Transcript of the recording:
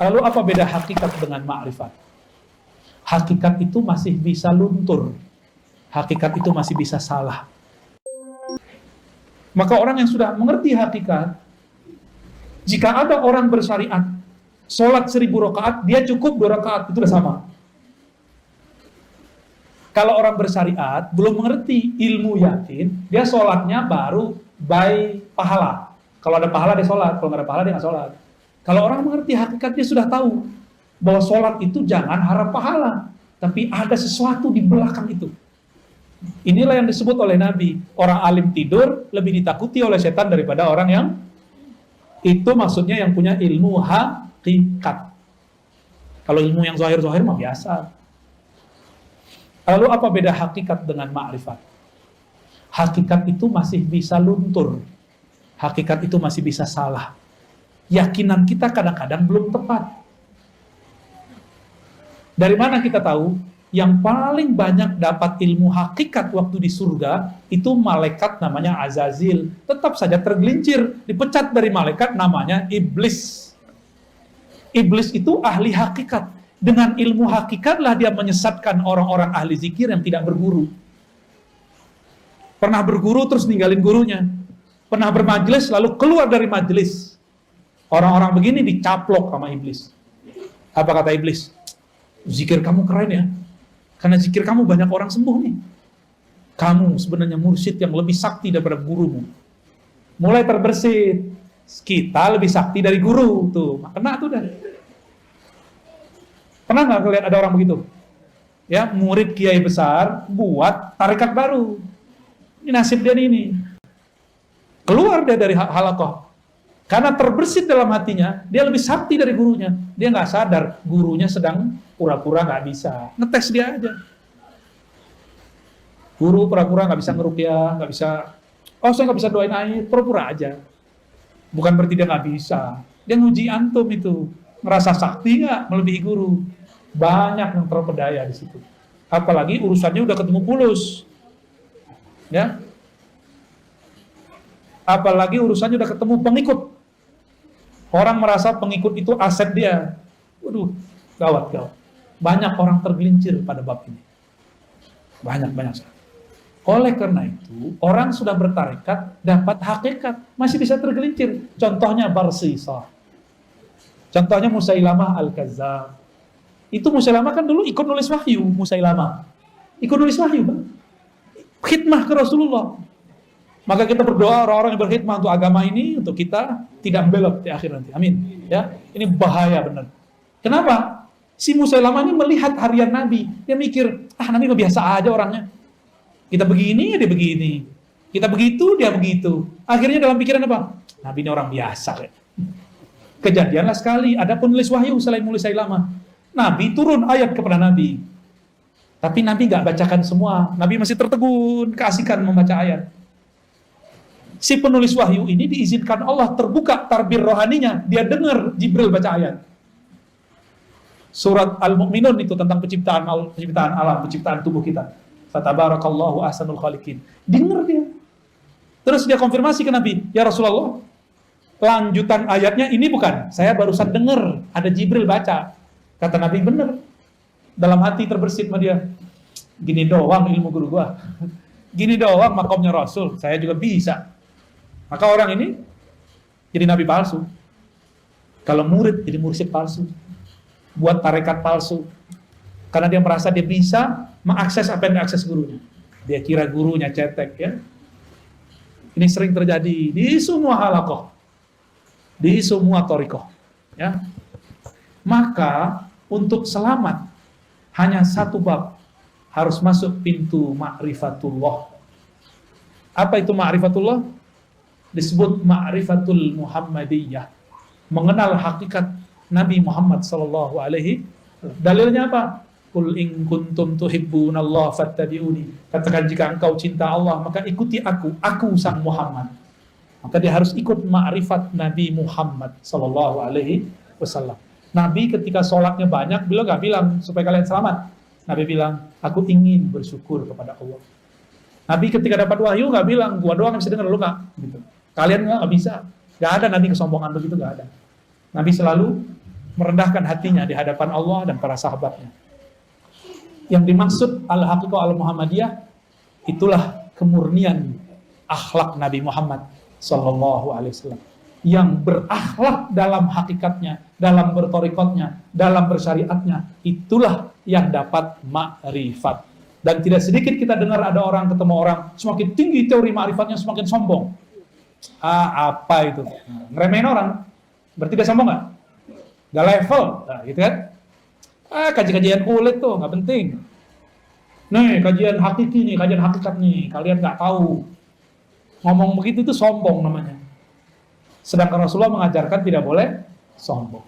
Lalu apa beda hakikat dengan ma'rifat? Hakikat itu masih bisa luntur. Hakikat itu masih bisa salah. Maka orang yang sudah mengerti hakikat, jika ada orang bersyariat, sholat 1000 rakaat, dia cukup 2 rakaat, itu sudah sama. Kalau orang bersyariat, belum mengerti ilmu yakin, dia sholatnya baru by pahala. Kalau ada pahala dia sholat, kalau nggak ada pahala dia nggak sholat. Kalau orang mengerti hakikat, dia sudah tahu bahwa sholat itu jangan harap pahala, tapi ada sesuatu di belakang itu. Inilah yang disebut oleh Nabi, orang alim tidur lebih ditakuti oleh setan daripada orang yang itu, maksudnya yang punya ilmu hakikat. Kalau ilmu yang zahir-zahir mah biasa. Lalu apa beda hakikat dengan ma'rifat? Hakikat itu masih bisa luntur. Hakikat itu masih bisa salah. Yakinan kita kadang-kadang belum tepat. Dari mana kita tahu? Yang paling banyak dapat ilmu hakikat waktu di surga, itu malaikat namanya Azazil. Tetap saja tergelincir, dipecat dari malaikat namanya Iblis. Iblis itu ahli hakikat. Dengan ilmu hakikatlah dia menyesatkan orang-orang ahli zikir yang tidak berguru. Pernah berguru terus ninggalin gurunya. Pernah bermajelis lalu keluar dari majelis. Orang-orang begini dicaplok sama iblis. Apa kata iblis? Zikir kamu keren ya. Karena zikir kamu banyak orang sembuh nih. Kamu sebenarnya mursyid yang lebih sakti daripada gurumu. Mulai terbersit. Kita lebih sakti dari guru. Tuh, kena tuh dah. Pernah nggak lihat ada orang begitu? Ya, murid kiai besar buat tarekat baru. Ini nasib dia ini. Keluar dia dari halaqah. Karena terbersit dalam hatinya, dia lebih sakti dari gurunya. Dia nggak sadar gurunya sedang pura-pura nggak bisa. Ngetes dia aja. Guru pura-pura nggak bisa ngeruqyah, nggak bisa. Oh, saya nggak bisa doain air, pura-pura aja. Bukan berarti dia nggak bisa. Dia nguji antum itu. Ngerasa sakti nggak melebihi guru. Banyak yang terpedaya di situ. Apalagi urusannya udah ketemu pulus. Ya. Apalagi urusannya udah ketemu pengikut. Orang merasa pengikut itu aset dia. Waduh, gawat. Banyak orang tergelincir pada bab ini. Banyak. Oleh karena itu, orang sudah bertarekat, dapat hakikat, masih bisa tergelincir. Contohnya Barsisah. Contohnya Musailamah Al-Kazzab. Itu Musailamah kan dulu ikut nulis wahyu, Musailamah. Ikut nulis wahyu, Bang. Khidmah ke Rasulullah. Maka kita berdoa orang-orang yang berkhidmah untuk agama ini, untuk kita tidak belok di akhir nanti. Amin. Ya, ini bahaya benar. Kenapa? Si Musailamah ini melihat harian Nabi. Dia mikir, Nabi mah biasa aja orangnya. Kita begini, dia begini. Kita begitu, dia begitu. Akhirnya dalam pikiran apa? Nabi ini orang biasa. Kejadianlah sekali, ada penulis wahyu selain Musailamah. Nabi turun ayat kepada Nabi. Tapi Nabi nggak bacakan semua. Nabi masih tertegun, keasikan membaca ayat. Si penulis wahyu ini diizinkan Allah terbuka tarbir rohaninya. Dia dengar Jibril baca ayat. Surat Al-Mu'minun itu tentang penciptaan alam, penciptaan tubuh kita. Fatabarakallahu ahsanul khaliqin. Dengar dia. Terus dia konfirmasi ke Nabi, ya Rasulullah, lanjutan ayatnya ini bukan. Saya barusan dengar ada Jibril baca. Kata Nabi, benar. Dalam hati terbersit sama dia. Gini doang ilmu guru gua. Gini doang makomnya Rasul. Saya juga bisa. Maka orang ini jadi nabi palsu. Kalau murid jadi mursyid palsu. Buat tarekat palsu. Karena dia merasa dia bisa mengakses apa yang diakses gurunya. Dia kira gurunya cetek ya. Ini sering terjadi di semua halaqah. Di semua thariqah. Ya. Maka untuk selamat hanya satu bab. Harus masuk pintu ma'rifatullah. Apa itu ma'rifatullah? Disebut ma'rifatul Muhammadiyah. Mengenal hakikat Nabi Muhammad sallallahu alaihi. Dalilnya apa? Qul in kuntum tuhibbunallaha fattabi'uni. Katakan jika engkau cinta Allah, maka ikuti aku sang Muhammad. Maka dia harus ikut ma'rifat Nabi Muhammad sallallahu alaihi wasallam. Nabi ketika sholatnya banyak, beliau gak bilang supaya kalian selamat. Nabi bilang, aku ingin bersyukur kepada Allah. Nabi ketika dapat wahyu gak bilang, gua doang bisa dengar, lu gak? Gitu. Kalian nggak bisa. Nggak ada Nabi kesombongan begitu, nggak ada. Nabi selalu merendahkan hatinya di hadapan Allah dan para sahabatnya. Yang dimaksud al-haqiqah al-Muhammadiyah, itulah kemurnian akhlak Nabi Muhammad Sallallahu Alaihi Wasallam, yang berakhlak dalam hakikatnya, dalam bertorikotnya, dalam bersyariatnya, itulah yang dapat ma'rifat. Dan tidak sedikit kita dengar ada orang ketemu orang, semakin tinggi teori ma'rifatnya semakin sombong. Apa itu? Ngeremehin orang, berarti dia sombong nggak? Gak level, nah, gitu kan? Kajian kulit tuh nggak penting. Nih kajian hakiki nih, kajian hakikat nih, kalian nggak tahu. Ngomong begitu itu sombong namanya. Sedangkan Rasulullah mengajarkan tidak boleh sombong.